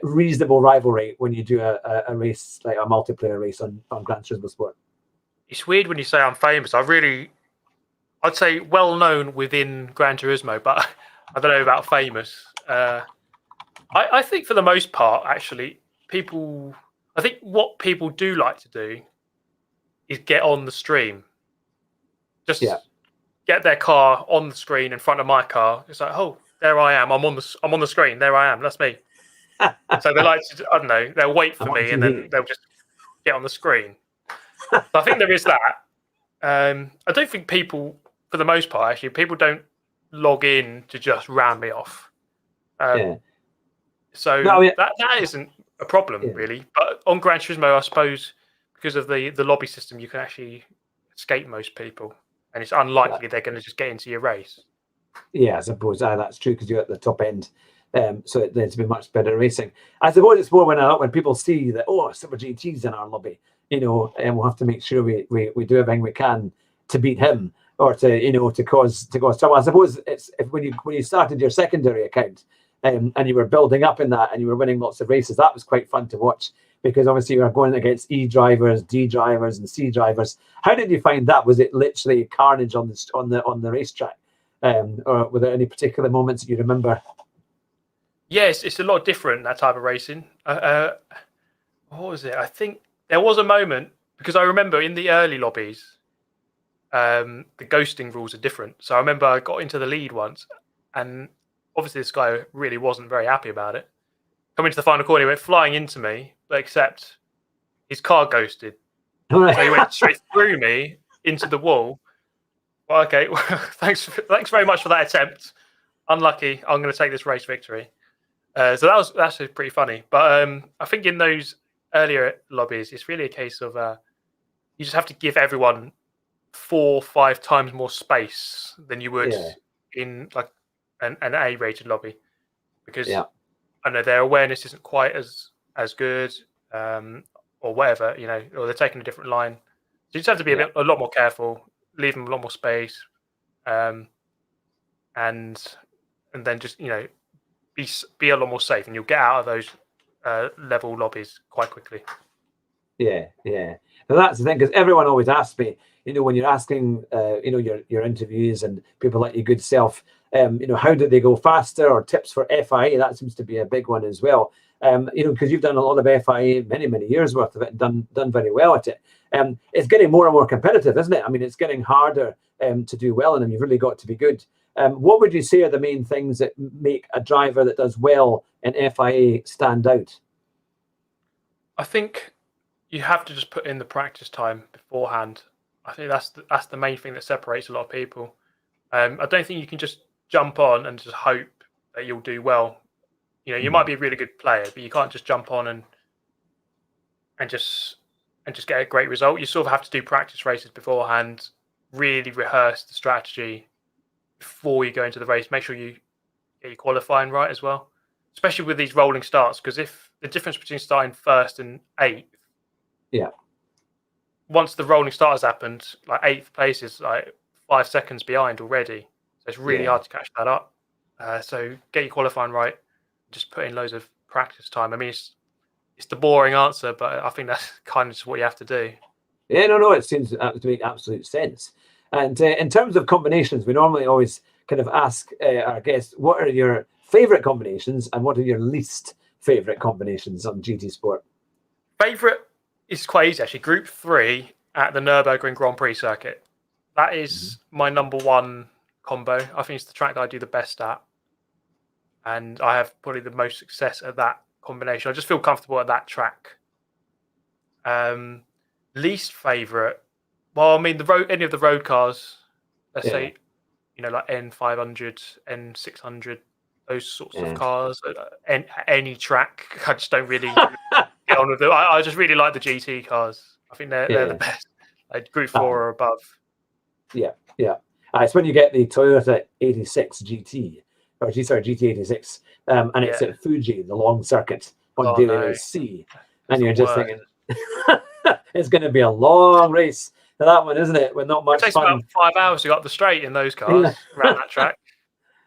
reasonable rivalry when you do a race like a multiplayer race on Gran Turismo Sport? It's weird when you say I'm famous. I'd say well known within Gran Turismo, but I don't know about famous. I think for the most part, actually, I think what people do like to do is get on the stream. Just get their car on the screen in front of my car. It's like, oh, there I am. I'm on the screen. There I am. That's me. So they like to, I don't know, they'll wait for me and then they'll just get on the screen. So I think there is that. I don't think people, for the most part, actually, people don't log in to just ram me off. So that isn't a problem, really. But on Gran Turismo, I suppose, because of the lobby system, you can actually escape most people. And it's unlikely they're going to just get into your race. Yeah, I suppose that's true because you're at the top end. So it tends to be much better racing. I suppose it's more when people see that, Super GT's in our lobby, and we'll have to make sure we do everything we can to beat him or to cause trouble. I suppose it's when you started your secondary account and you were building up in that and you were winning lots of races, that was quite fun to watch because obviously you were going against E drivers, D drivers, and C drivers. How did you find that? Was it literally carnage on the racetrack, or were there any particular moments that you remember? Yes, it's a lot different, that type of racing. What was it? I think there was a moment, because I remember in the early lobbies, the ghosting rules are different. So I remember I got into the lead once, and obviously this guy really wasn't very happy about it. Coming to the final corner, he went flying into me, but except his car ghosted. So he went straight through me into the wall. Well, okay, thanks very much for that attempt. Unlucky. I'm going to take this race victory. So that was actually pretty funny. But I think in those earlier lobbies, it's really a case of you just have to give everyone 4 or 5 times more space than you would in like an A-rated lobby, because I know their awareness isn't quite as good, or whatever, or they're taking a different line. So you just have to be a lot more careful, leave them a lot more space, and then just be a lot more safe, and you'll get out of those level lobbies quite quickly. Yeah. Now that's the thing, because everyone always asks me, when you're asking, your interviews and people like your good self, how do they go faster, or tips for FIA? That seems to be a big one as well. Because you've done a lot of FIA, many, many years worth of it, and done very well at it. It's getting more and more competitive, isn't it? I mean, it's getting harder to do well in them. You've really got to be good. What would you say are the main things that make a driver that does well in FIA stand out? I think you have to just put in the practice time beforehand. I think that's the main thing that separates a lot of people. I don't think you can just jump on and just hope that you'll do well. You might be a really good player, but you can't just jump on and just get a great result. You sort of have to do practice races beforehand, really rehearse the strategy before you go into the race. Make sure you get your qualifying right as well, especially with these rolling starts. Because if the difference between starting first and eighth, once the rolling start has happened, like eighth place is like 5 seconds behind already. So it's really hard to catch that up. So get your qualifying right. Just put in loads of practice time. I mean, it's the boring answer, but I think that's kind of just what you have to do. Yeah, no, it seems to make absolute sense. And in terms of combinations, we normally always kind of ask our guests, what are your favourite combinations and what are your least favourite combinations on GT Sport? Favourite is quite easy, actually. Group 3 at the Nürburgring Grand Prix circuit. That is my number one combo. I think it's the track that I do the best at. And I have probably the most success at that combination. I just feel comfortable at that track. Least favourite, well, I mean, any of the road cars, let's say, like N500, N600, those sorts of cars, any track, I just don't really get on with them. I just really like the GT cars. I think they're the best. Like Group 4 or above. Yeah. It's when you get the Toyota 86 GT, GT86, and it's at Fuji, the long circuit on Daily Race C. And you're just thinking, it's going to be a long race for that one, isn't it? With not much fun. It takes about 5 hours to go up the straight in those cars around that track.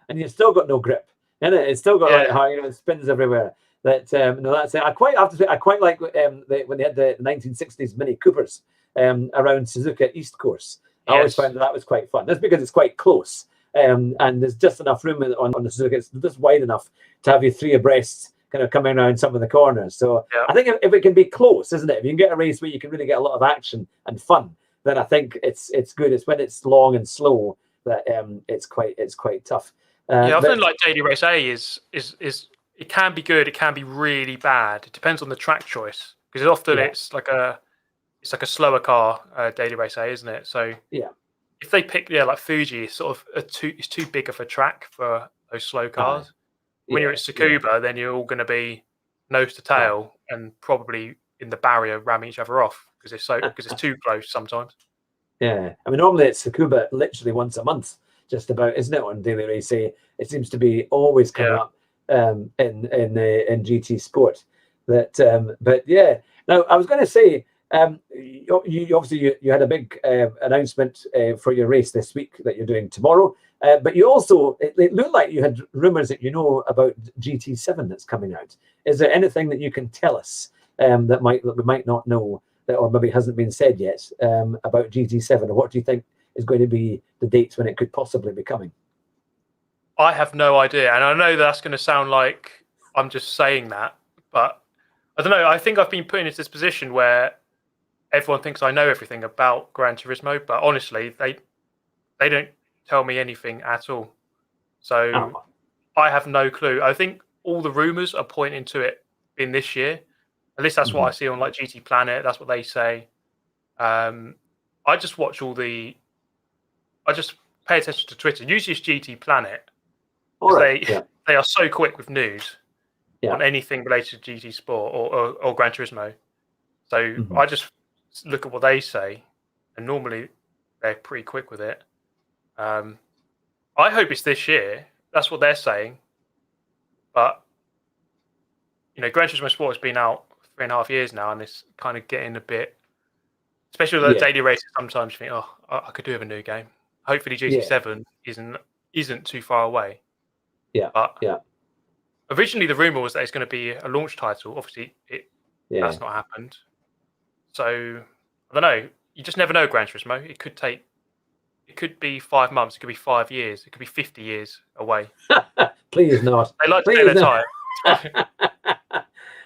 And you've still got no grip, isn't it? It's still got it spins everywhere. That's it. I quite have to say, I quite like when they had the 1960s Mini Coopers around Suzuka East Course. I always found that was quite fun. That's because it's quite close. And there's just enough room on the Suzuka. It's just wide enough to have you three abreast kind of coming around some of the corners. So I think if it can be close, isn't it? If you can get a race where you can really get a lot of action and fun, then I think it's good. It's when it's long and slow that it's quite tough. I think like Daily Race A is it can be good, it can be really bad. It depends on the track choice because often it's like a slower car, Daily Race A, isn't it? So if they pick like Fuji, it's sort of it's too big of a track for those slow cars. When you're at Tsukuba, then you're all going to be nose to tail and probably in the barrier ramming each other off because it's too close sometimes. Yeah, I mean normally it's Tsukuba literally once a month, just about, isn't it? On Daily Race A, it seems to be always coming up in GT Sport. But now I was going to say. You obviously had a big announcement for your race this week that you're doing tomorrow, but you also it looked like you had rumours that about GT7 that's coming out. Is there anything that you can tell us that we might not know or maybe hasn't been said yet about GT7, or what do you think is going to be the dates when it could possibly be coming? I have no idea, and I know that's going to sound like I'm just saying that, but I don't know. I think I've been put into this position where everyone thinks I know everything about Gran Turismo, but honestly, they don't tell me anything at all. So I have no clue. I think all the rumours are pointing to it in this year. At least that's what I see on like GT Planet. That's what they say. I just watch I just pay attention to Twitter. Usually it's GT Planet. They are so quick with news on anything related to GT Sport or Gran Turismo. So I just look at what they say, and normally they're pretty quick with it. I hope it's this year. That's what they're saying. But Gran Turismo Sport has been out 3.5 years now, and it's kind of getting a bit, especially with the daily races. Sometimes you think, oh, I could do with a new game. Hopefully, GT7 isn't too far away. Originally, the rumor was that it's going to be a launch title. Obviously, that's not happened. So I don't know. You just never know, Gran Turismo. It could be 5 months. It could be 5 years. It could be 50 years away. Please not. They like to Please take their not. time.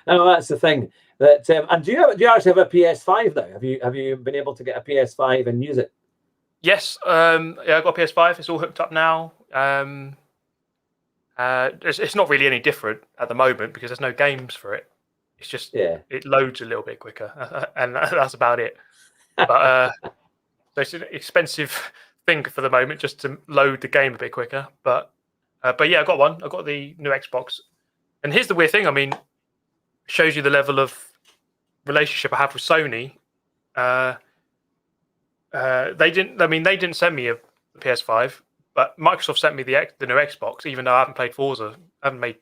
No, that's the thing. That and do you actually have a PS5 now? Have you been able to get a PS5 and use it? Yes. Yeah, I've got a PS5. It's all hooked up now. It's not really any different at the moment because there's no games for it. It's just it loads a little bit quicker, and that's about it. But so it's an expensive thing for the moment just to load the game a bit quicker. But yeah, I got one. I got the new Xbox, and here's the weird thing. I mean, shows you the level of relationship I have with Sony. They didn't send me a PS5, but Microsoft sent me the new Xbox, even though I haven't played Forza. I haven't made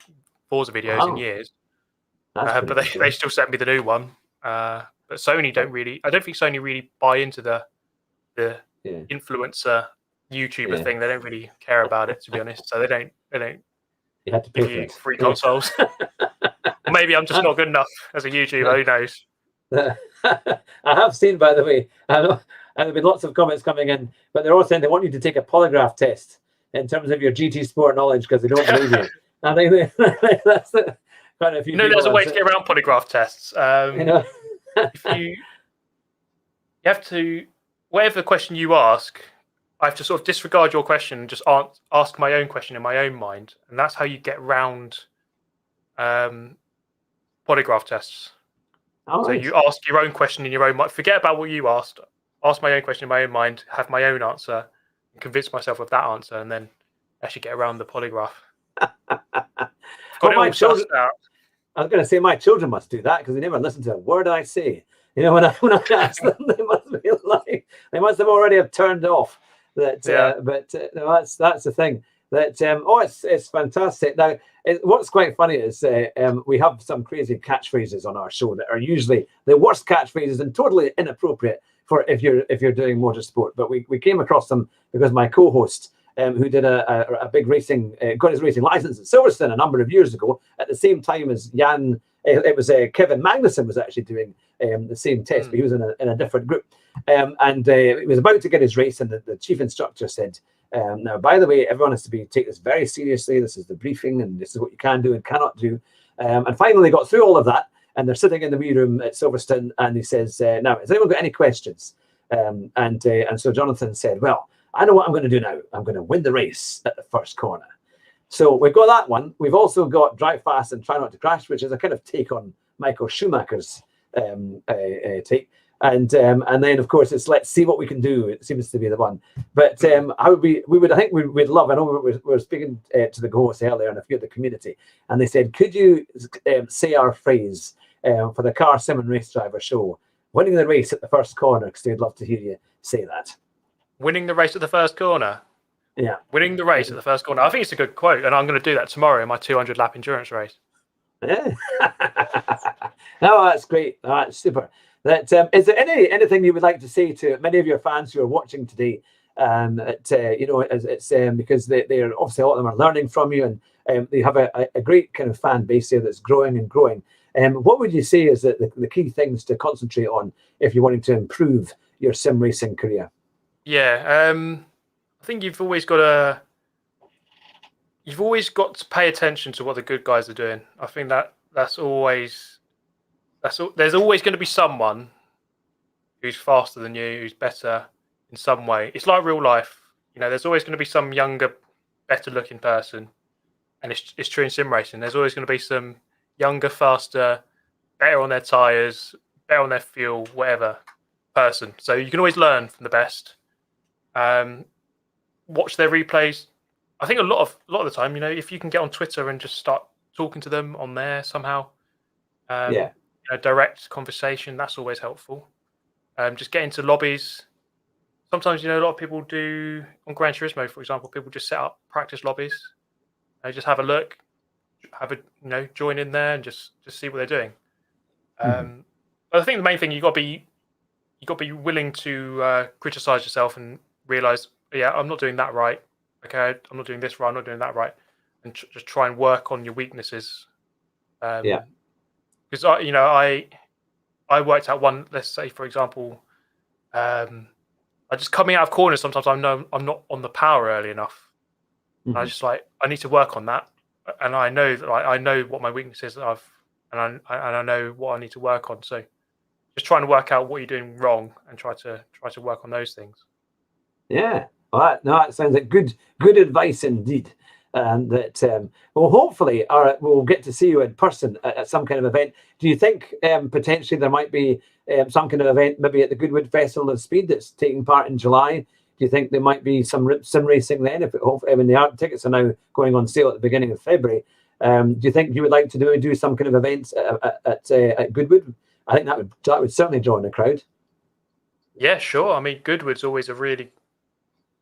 Forza videos in years. But they still sent me the new one. But Sony don't really. I don't think Sony really buy into the influencer YouTuber thing. They don't really care about it, to be honest. So they don't. You had to pay give you free consoles. Or maybe I'm just not good enough as a YouTuber. Who knows? I have seen, by the way, I know, and there've been lots of comments coming in, but they're all saying they want you to take a polygraph test in terms of your GT Sport knowledge because they don't believe you. I think that's quite a few. There's a way to get around polygraph tests. If you have to, whatever question you ask, I have to sort of disregard your question and just ask my own question in my own mind, and that's how you get around polygraph tests. So you ask your own question in your own mind. Forget about what you asked. Ask my own question in my own mind. Have my own answer. And convince myself of that answer, and then actually get around the polygraph. My children, I was going to say my children must do that because they never listen to a word I say. When I ask them, they must be like they must have already have turned off. That, no, that's the thing. That it's fantastic. Now, what's quite funny is we have some crazy catchphrases on our show that are usually the worst catchphrases and totally inappropriate for if you're doing motorsport. But we came across them because my co-host, who did a big racing, got his racing license at Silverstone a number of years ago, at the same time as Jan. It was Kevin Magnussen was actually doing the same test, but he was in a different group. And he was about to get his race, and the chief instructor said, now, by the way, everyone has to take this very seriously. This is the briefing, and this is what you can do and cannot do. And finally got through all of that, and they're sitting in the wee room at Silverstone, and he says, now, has anyone got any questions? And so Jonathan said, well, I know what I'm going to do now. I'm going to win the race at the first corner. So we've got that one. We've also got drive fast and try not to crash, which is a kind of take on Michael Schumacher's take. And then of course it's let's see what we can do. It seems to be the one. But we'd love. I know we were speaking to the hosts earlier and a few of the community, and they said, could you say our phrase for the Car Sim and Race Driver show, winning the race at the first corner? Because they'd love to hear you say that. Winning the race at the first corner. Yeah. Winning the race at the first corner. I think it's a good quote, and I'm going to do that tomorrow in my 200 lap endurance race. Yeah. No, that's great. That's super. That is there anything you would like to say to many of your fans who are watching today? It's because they're obviously a lot of them are learning from you, and they have a great kind of fan base here that's growing and growing. What would you say is that the key things to concentrate on if you're wanting to improve your sim racing career? Yeah, I think you've always got to pay attention to what the good guys are doing. I think there's always going to be someone who's faster than you, who's better in some way. It's like real life. There's always going to be some younger, better looking person. And it's true in sim racing. There's always going to be some younger, faster, better on their tyres, better on their fuel, whatever person. So you can always learn from the best. Watch their replays. I think a lot of the time, if you can get on Twitter and just start talking to them on there somehow, direct conversation, that's always helpful. Just get into lobbies. Sometimes, a lot of people do on Gran Turismo, for example, people just set up practice lobbies. Just have a look, join in there and just see what they're doing. But I think the main thing you got to be willing to criticize yourself and realize, I'm not doing that right. Okay, I'm not doing this right. I'm not doing that right, and just try and work on your weaknesses. Because I worked out one. Let's say, for example, I just coming out of corners sometimes. I know I'm not on the power early enough. I just I need to work on that, and I know that I know what my weaknesses are, and I know what I need to work on. So just trying to work out what you're doing wrong and try to work on those things. Yeah, well, that sounds like good advice indeed. Well, hopefully, we'll get to see you in person at some kind of event. Do you think potentially there might be some kind of event, maybe at the Goodwood Festival of Speed that's taking part in July? Do you think there might be some sim racing then? The tickets are now going on sale at the beginning of February. Do you think you would like to do some kind of events at Goodwood? I think that would certainly draw in a crowd. Yeah, sure. I mean, Goodwood's always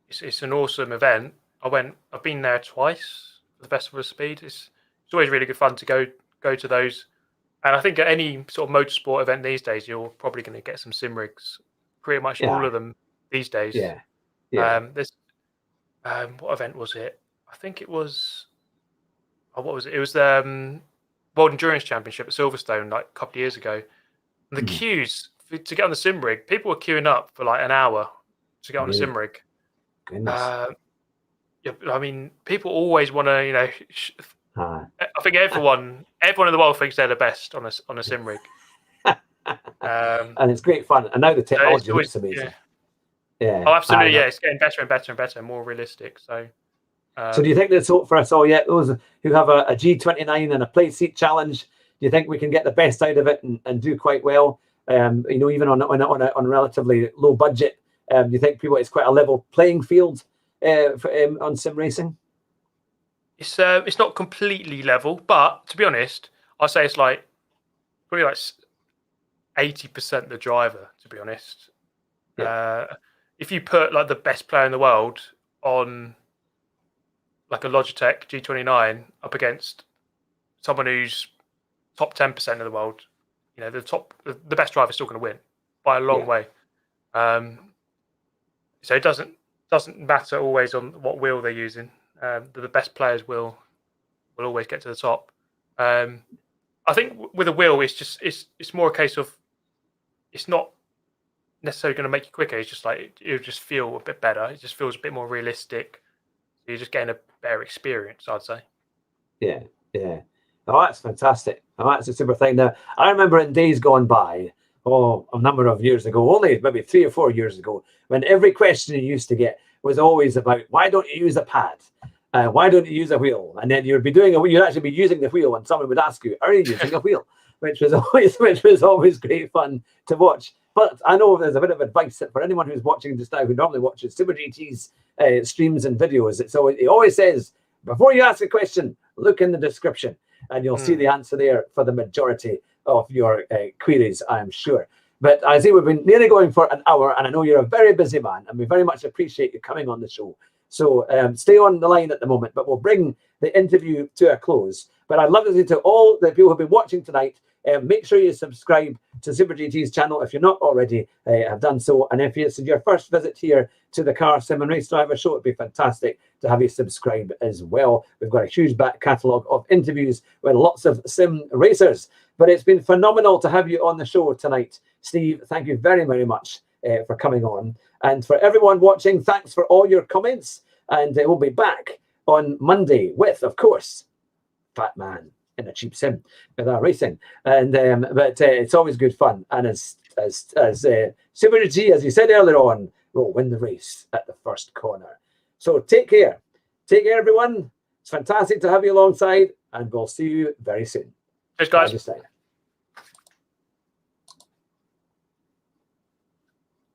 it's an awesome event. I've been there twice for the Festival of Speed. It's always really good fun to go to those. And I think at any sort of motorsport event these days, you're probably going to get some sim rigs. Pretty much all of them these days. Yeah. There's what event was it? I think it was. Oh, what was it? It was the World Endurance Championship at Silverstone like a couple of years ago. And the queues to get on the sim rig, people were queuing up for like an hour to get on a sim rig. Goodness. Yeah, I mean, people always want to, I think everyone in the world thinks they're the best on a sim rig. And it's great fun. And now the technology looks amazing. Yeah. Oh, absolutely. Yeah, it's getting better and better and better, more realistic. So do you think there's hope for us all yet? Those who have a G29 and a play seat challenge, do you think we can get the best out of it and do quite well? Even on a relatively low budget, do you think it's quite a level playing field on sim racing? It's not completely level, but to be honest, I'd say it's probably 80% the driver. To be honest, if you put the best player in the world on like a Logitech G29 up against someone who's top 10% of the world, the best driver is still going to win by a long way. So it doesn't matter always on what wheel they're using. The best players will always get to the top. I think with a wheel, it's more a case of it's not necessarily going to make you quicker. It's just it'll just feel a bit better. It just feels a bit more realistic. You're just getting a better experience, I'd say. Yeah. Oh, that's fantastic. Oh, that's a super thing. Now, I remember in days gone by, a number of years ago, only maybe 3 or 4 years ago, when every question you used to get was always about, why don't you use a pad? Why don't you use a wheel? And then you'd actually be using the wheel, and someone would ask you, are you using a wheel? Which was always great fun to watch. But I know there's a bit of advice for anyone who's watching just now, who normally watches Super GT's streams and videos. It always says, before you ask a question, look in the description, and you'll see the answer there for the majority of your queries, I'm sure. But I see we've been nearly going for an hour, and I know you're a very busy man, and we very much appreciate you coming on the show. So stay on the line at the moment, but we'll bring the interview to a close. But I'd love to say to all the people who've been watching tonight, make sure you subscribe to Super GT's channel if you're not already have done so. And if it's your first visit here to the Car Sim and Race Driver Show, it'd be fantastic to have you subscribe as well. We've got a huge back catalogue of interviews with lots of sim racers. But it's been phenomenal to have you on the show tonight, Steve. Thank you very, very much for coming on. And for everyone watching, thanks for all your comments. And we'll be back on Monday with, of course, Fat Man in a cheap sim with our racing. And but it's always good fun. And as Super G, as you said earlier on, will win the race at the first corner. So take care. Take care, everyone. It's fantastic to have you alongside, and we'll see you very soon. Cheers, guys.